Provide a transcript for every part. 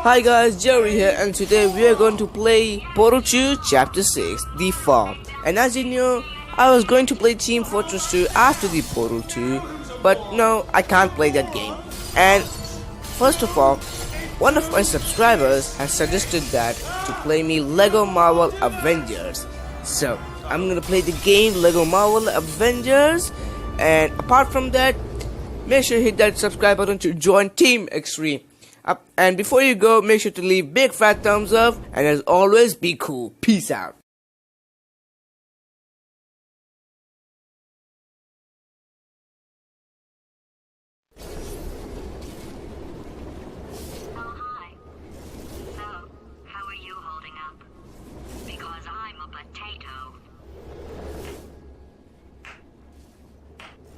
Hi guys, Jerry here, and today we are going to play Portal 2 Chapter 6, The Fall. And as you know, I was going to play Team Fortress 2 after the Portal 2, but no, I can't play that game. And first of all, one of my subscribers has suggested that to play me Lego Marvel Avengers. So, I'm gonna play the game Lego Marvel Avengers, and apart from that, make sure you hit that subscribe button to join Team Extreme. And before you go, make sure to leave big fat thumbs up, and as always, be cool. Peace out. Oh, hi. So, how are you holding up? Because I'm a potato.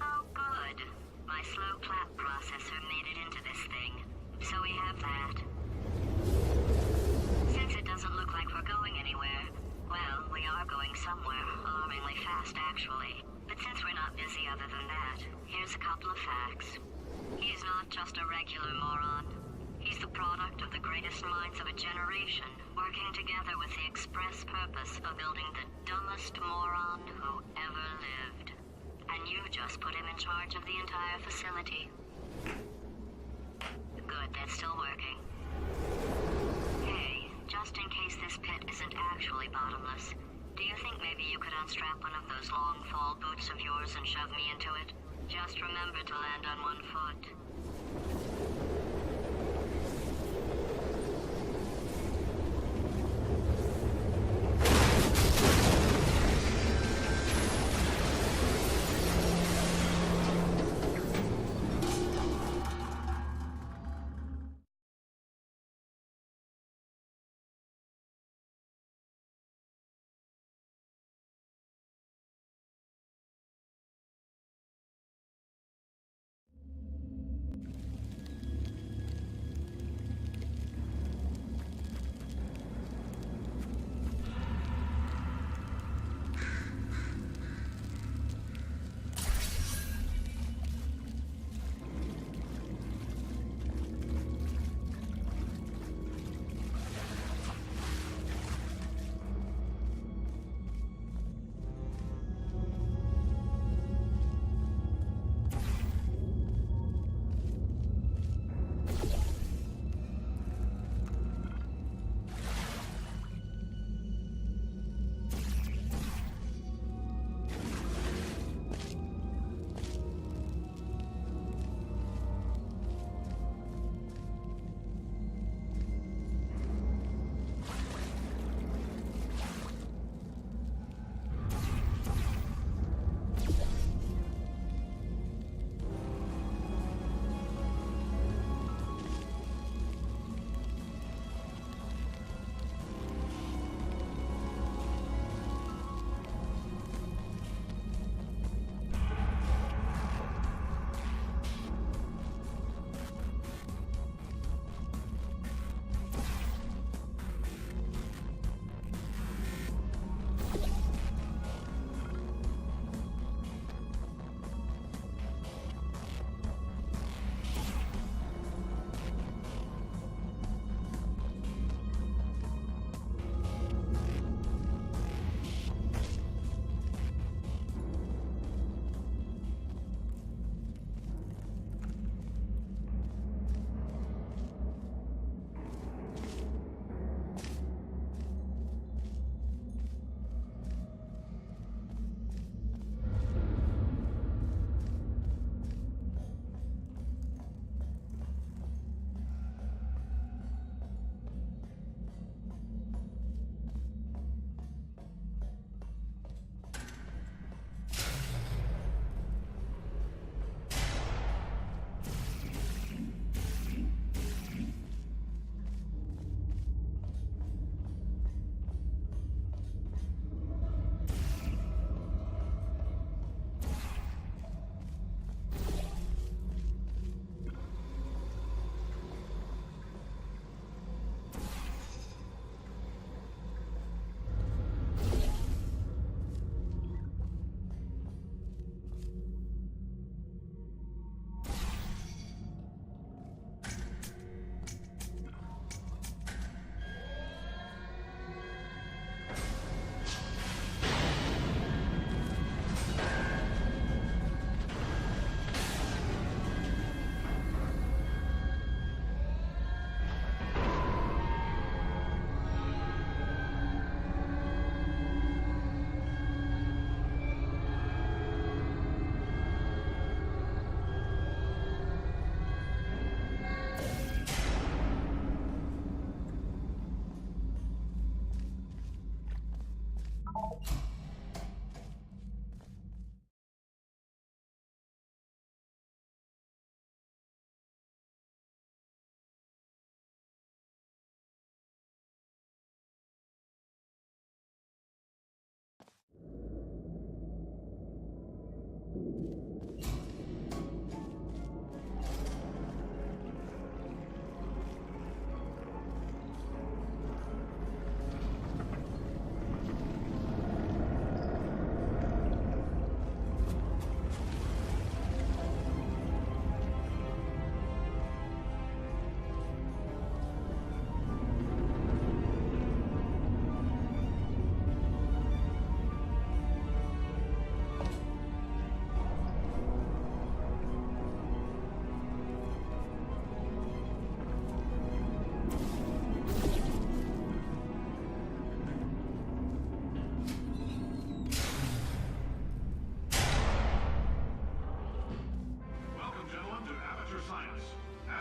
Oh, good. My slow clap processor made it into this thing. So we have that. Since it doesn't look like we're going anywhere, well, we are going somewhere, alarmingly fast actually. But since we're not busy other than that, here's a couple of facts. He's not just a regular moron. He's the product of the greatest minds of a generation, working together with the express purpose of building the dumbest moron who ever lived. And you just put him in charge of the entire facility. Good, that's still working. Hey, just in case this pit isn't actually bottomless, do you think maybe you could unstrap one of those long fall boots of yours and shove me into it? Just remember to land on one foot.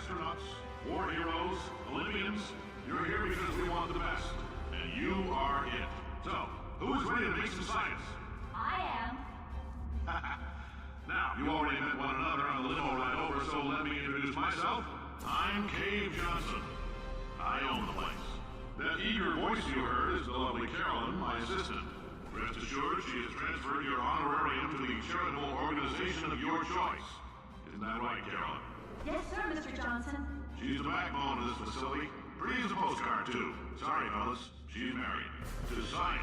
Astronauts, war heroes, Olympians, you're here because we want the best. And you are it. So, who's ready to make some science? I am. Now, you already met one another on the limo ride over, so let me introduce myself. I'm Cave Johnson. I own the place. That eager voice you heard is the lovely Carolyn, my assistant. Rest assured, she has transferred your honorarium to the charitable organization of your choice. Isn't that right, Carolyn? Yes, sir, Mr. Johnson. She's the backbone of this facility. Pretty as a postcard, too. Sorry, fellas. She's married. To science.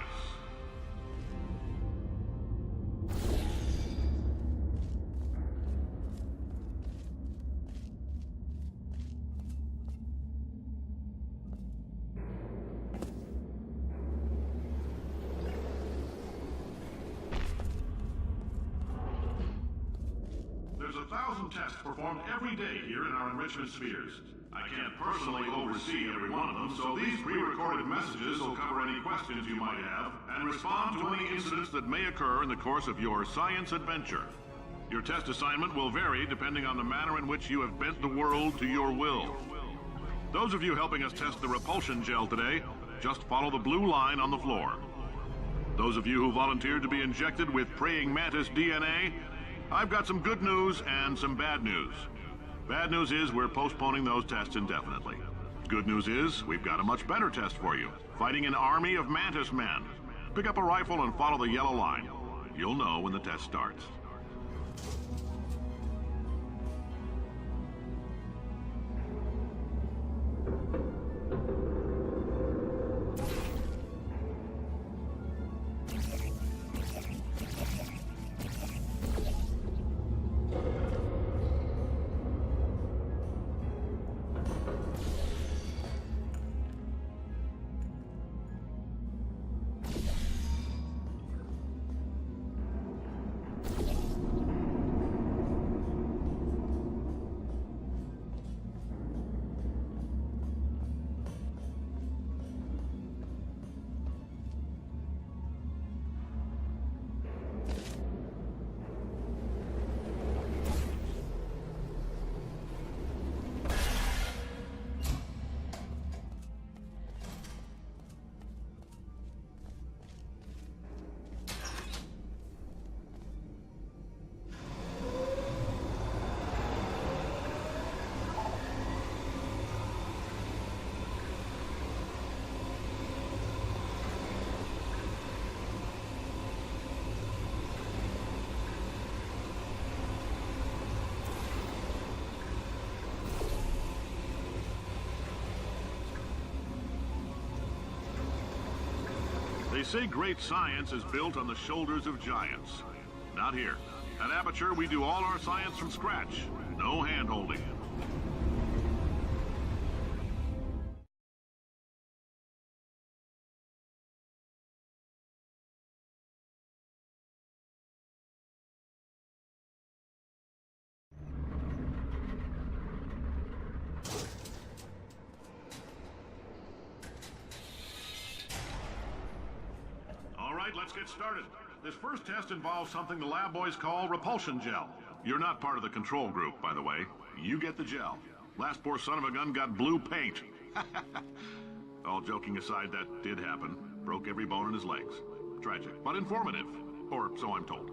There's 1,000 tests performed every day here in our enrichment spheres. I can't personally oversee every one of them, so these pre-recorded messages will cover any questions you might have and respond to any incidents that may occur in the course of your science adventure. Your test assignment will vary depending on the manner in which you have bent the world to your will. Those of you helping us test the Repulsion Gel today, just follow the blue line on the floor. Those of you who volunteered to be injected with praying mantis DNA, I've got some good news and some bad news. Bad news is we're postponing those tests indefinitely. Good news is we've got a much better test for you, fighting an army of mantis men. Pick up a rifle and follow the yellow line. You'll know when the test starts. They say great science is built on the shoulders of giants. Not here. At Aperture, we do all our science from scratch. No hand-holding. Let's get started. This first test involves something the lab boys call Repulsion Gel. You're not part of the control group, by the way. You get the gel. Last poor son of a gun got blue paint. All joking aside, that did happen. Broke every bone in his legs. Tragic, but informative. Or so I'm told.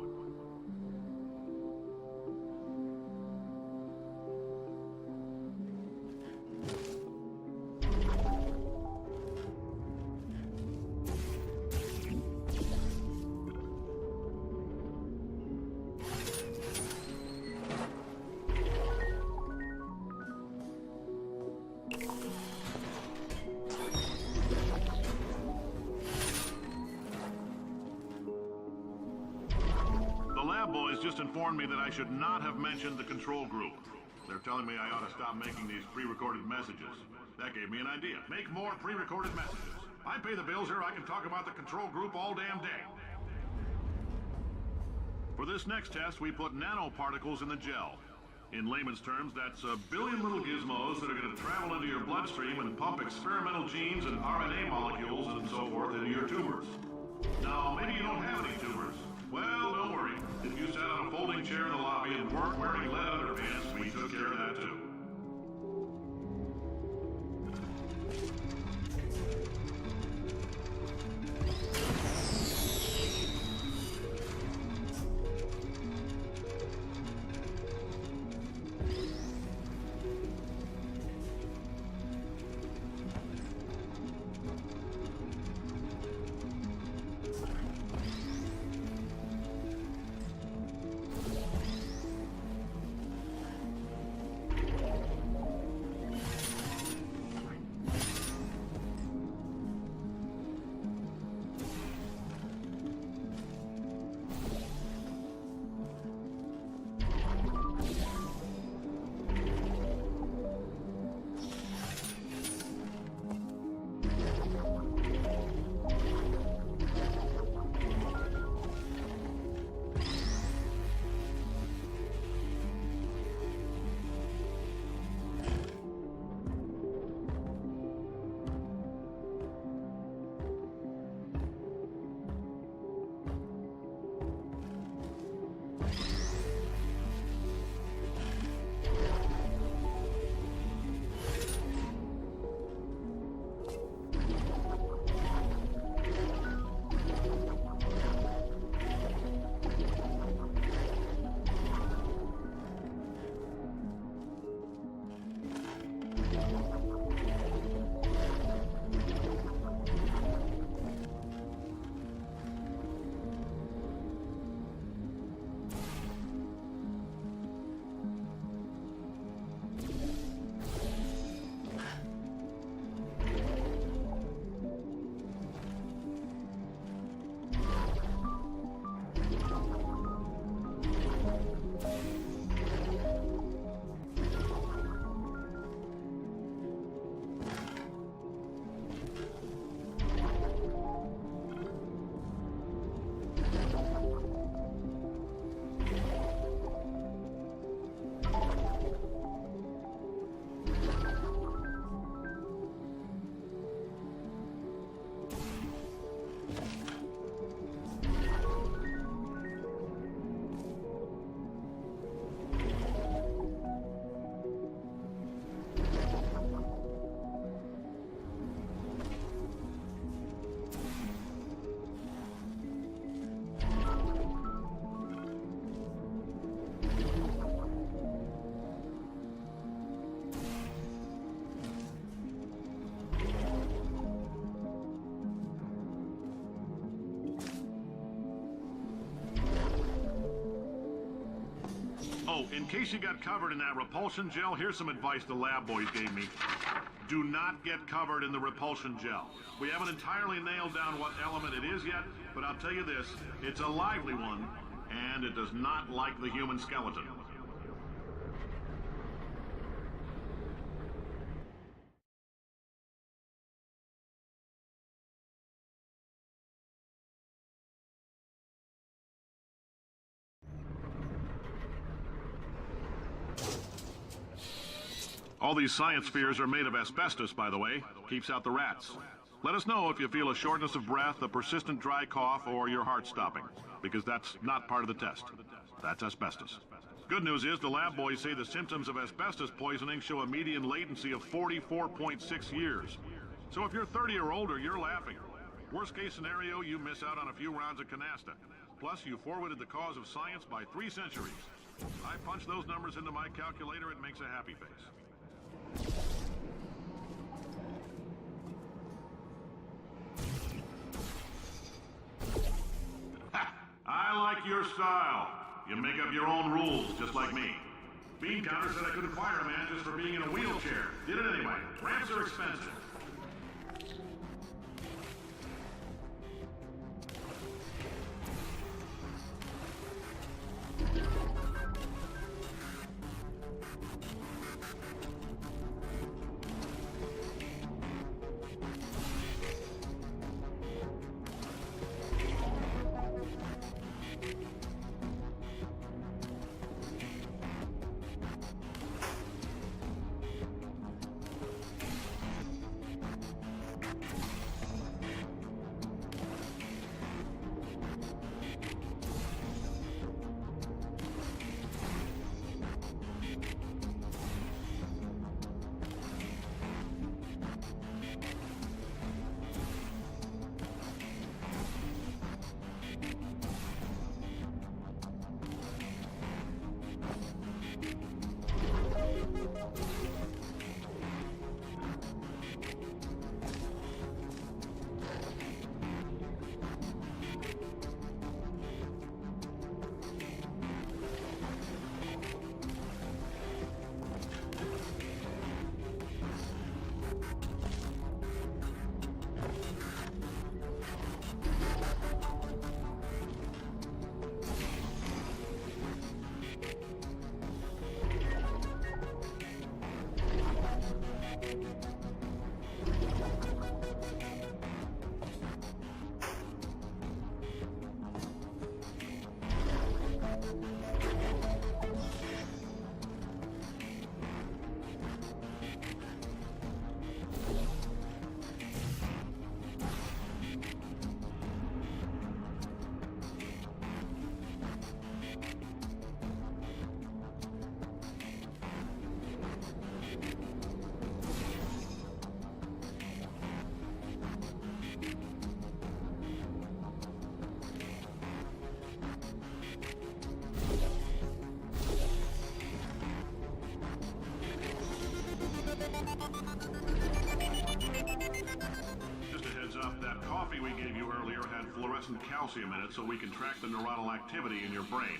Boys just informed me that I should not have mentioned the control group. They're telling me I ought to stop making these pre-recorded messages. That gave me an idea. Make more pre-recorded messages. I pay the bills here, I can talk about the control group all damn day. For this next test, we put nanoparticles in the gel. In layman's terms, that's a billion little gizmos that are going to travel into your bloodstream and pump experimental genes and RNA molecules and so forth into your tumors. Now, maybe you don't have any tumors. Well, don't worry. If you sat on a folding chair in the lobby and weren't wearing lead underpants, we took care of that too. Oh, in case you got covered in that repulsion gel, here's some advice the lab boys gave me. Do not get covered in the repulsion gel. We haven't entirely nailed down what element it is yet, but I'll tell you this, it's a lively one, and it does not like the human skeleton. All these science spheres are made of asbestos, by the way. Keeps out the rats. Let us know if you feel a shortness of breath, a persistent dry cough, or your heart stopping, because that's not part of the test. That's asbestos. Good news is the lab boys say the symptoms of asbestos poisoning show a median latency of 44.6 years. So if you're 30 or older, you're laughing. Worst case scenario, you miss out on a few rounds of canasta. Plus, you forwarded the cause of science by 3 centuries. I punch those numbers into my calculator, it makes a happy face. I like your style. You make up your own rules, just like me. Bean Counter said I couldn't fire a man just for being in a wheelchair. Did it anyway. Ramps are expensive. Just a heads up, that coffee we gave you earlier had fluorescent calcium in it so we can track the neuronal activity in your brain.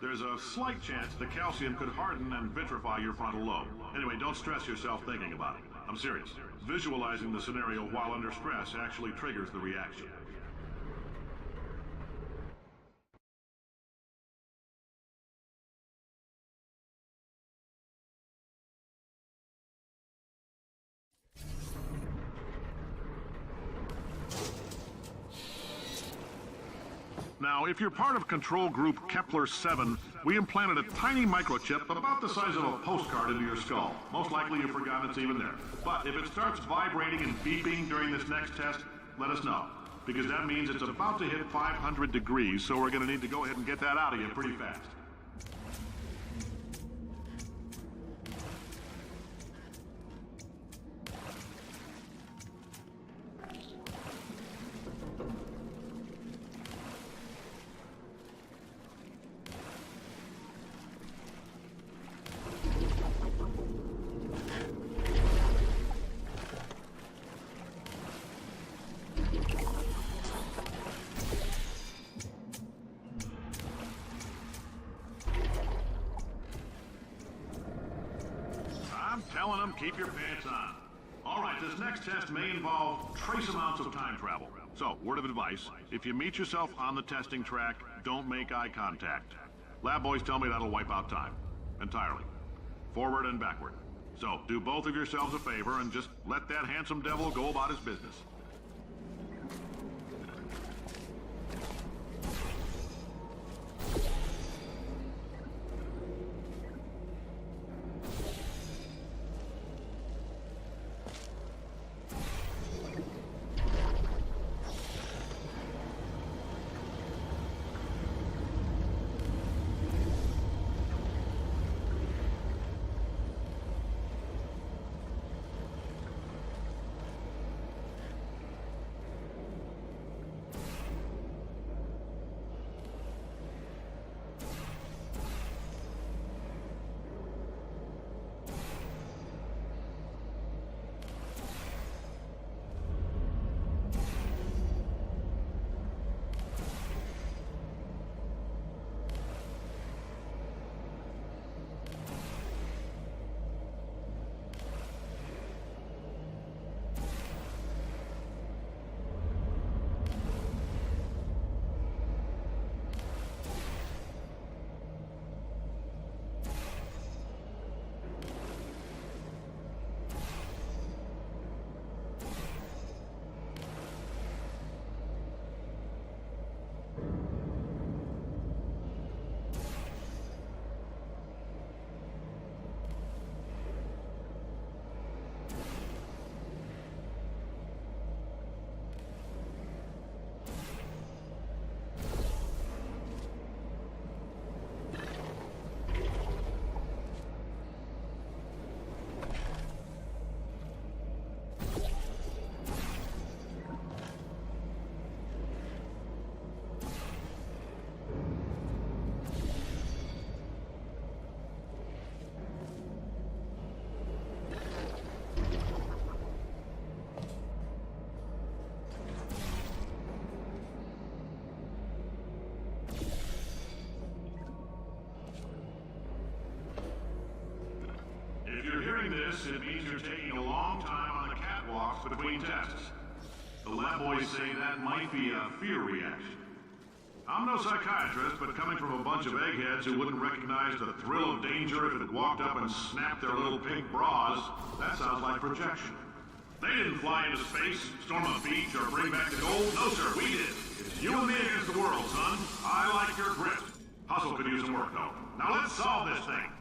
There's a slight chance the calcium could harden and vitrify your frontal lobe. Anyway, don't stress yourself thinking about it. I'm serious. Visualizing the scenario while under stress actually triggers the reaction. Now, if you're part of Control Group Kepler-7, we implanted a tiny microchip about the size of a postcard into your skull. Most likely you've forgotten it's even there. But if it starts vibrating and beeping during this next test, let us know. Because that means it's about to hit 500 degrees, so we're going to need to go ahead and get that out of you pretty fast. I'm telling them, keep your pants on. All right, this next test may involve trace amounts of time travel. So, word of advice, if you meet yourself on the testing track, don't make eye contact. Lab boys tell me that'll wipe out time. Entirely. Forward and backward. So, do both of yourselves a favor and just let that handsome devil go about his business. this, it means you're taking a long time on the catwalks between tests. The lab boys say that might be a fear reaction. I'm no psychiatrist, but coming from a bunch of eggheads who wouldn't recognize the thrill of danger if it walked up and snapped their little pink bras, that sounds like projection. They didn't fly into space, storm a beach, or bring back the gold. No, sir, we did. It's you and me against the world, son. I like your grit. Hustle could use some work, though. Now let's solve this thing.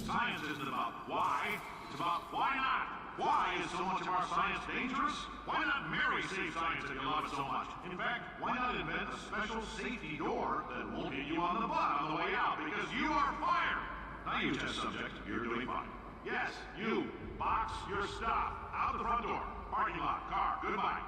Science isn't about why, it's about why not. Why is so much of our science dangerous? Why not marry safe science if you love it so much? In fact, why not invent a special safety door that won't hit you on the butt on the way out because you are fired? Now you test subject, you're doing fine. Yes, you, box your stuff. Out the front door, parking lot, car, goodbye.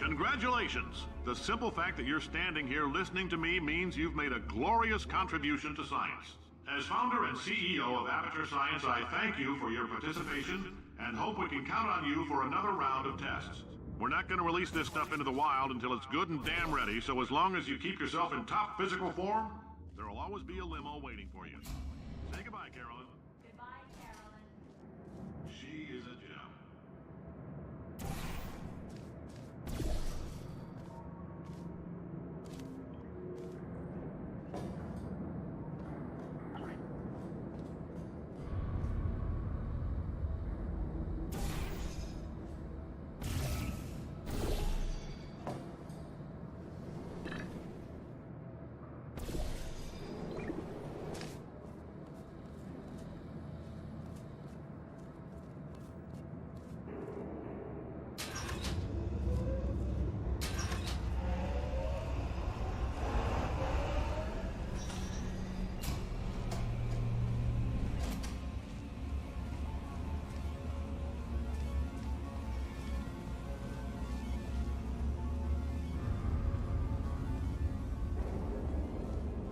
Congratulations! The simple fact that you're standing here listening to me means you've made a glorious contribution to science. As founder and CEO of Aperture Science, I thank you for your participation and hope we can count on you for another round of tests. We're not going to release this stuff into the wild until it's good and damn ready, so as long as you keep yourself in top physical form, there'll always be a limo waiting for you. Say goodbye, Carolyn. Goodbye, Carolyn. She is a gem.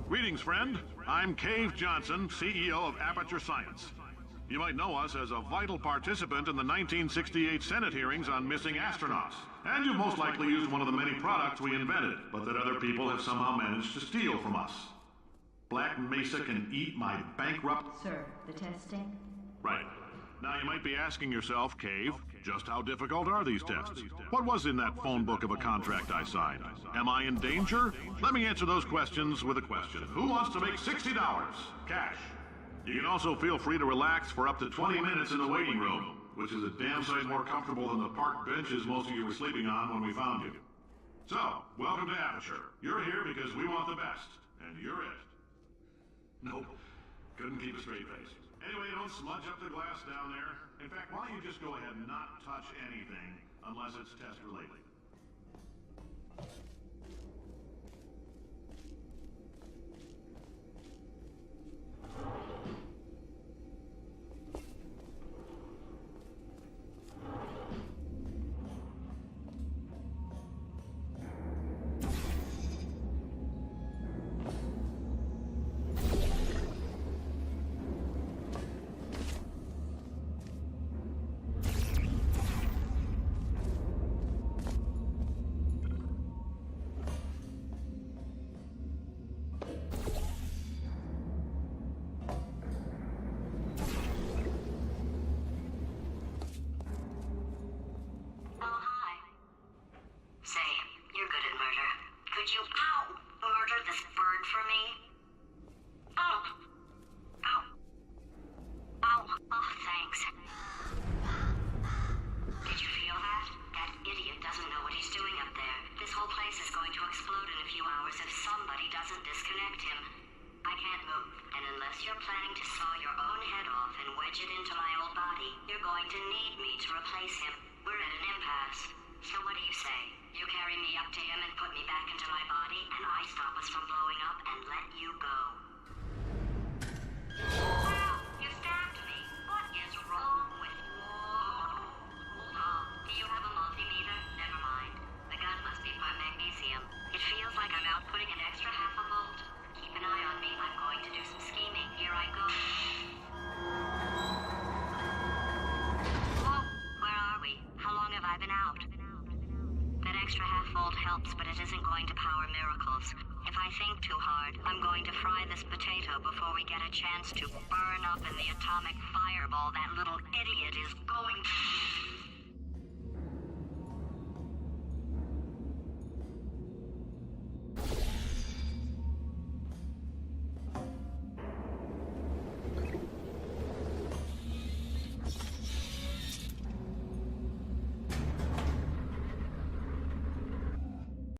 Greetings, friend. I'm Cave Johnson, CEO of Aperture Science. You might know us as a vital participant in the 1968 Senate hearings on missing astronauts. And you've most likely used one of the many products we invented, but that other people have somehow managed to steal from us. Black Mesa can eat my bankrupt... Sir, the testing? Right. Now you might be asking yourself, Cave, just how difficult are these tests? What was in that phone book of a contract I signed? Am I in danger? Let me answer those questions with a question. Who wants to make $60? Cash. You can also feel free to relax for up to 20 minutes in the waiting room, which is a damn sight more comfortable than the park benches most of you were sleeping on when we found you. So, welcome to Aperture. You're here because we want the best, and you're it. Nope. Couldn't keep a straight face. Anyway, don't smudge up the glass down there. In fact, why don't you just go ahead and not touch anything unless it's test related? body doesn't disconnect him. I can't move, and unless you're planning to saw your own head off and wedge it into my old body, you're going to need me to replace him. We're at an impasse. So what do you say? You carry me up to him and put me back into my body, and I stop us from blowing up and let you go. Wow, you stabbed me. What is wrong with you? Hold on. Do you have a multimeter? Never mind. The gun must be part magnesium. It feels like I'm outputting an extra half a volt. Keep an eye on me. I'm going to do some scheming. Here I go. Whoa, where are we? How long have I been out? That extra half volt helps, but it isn't going to power miracles. If I think too hard, I'm going to fry this potato before we get a chance to burn up in the atomic fireball that little idiot is going to...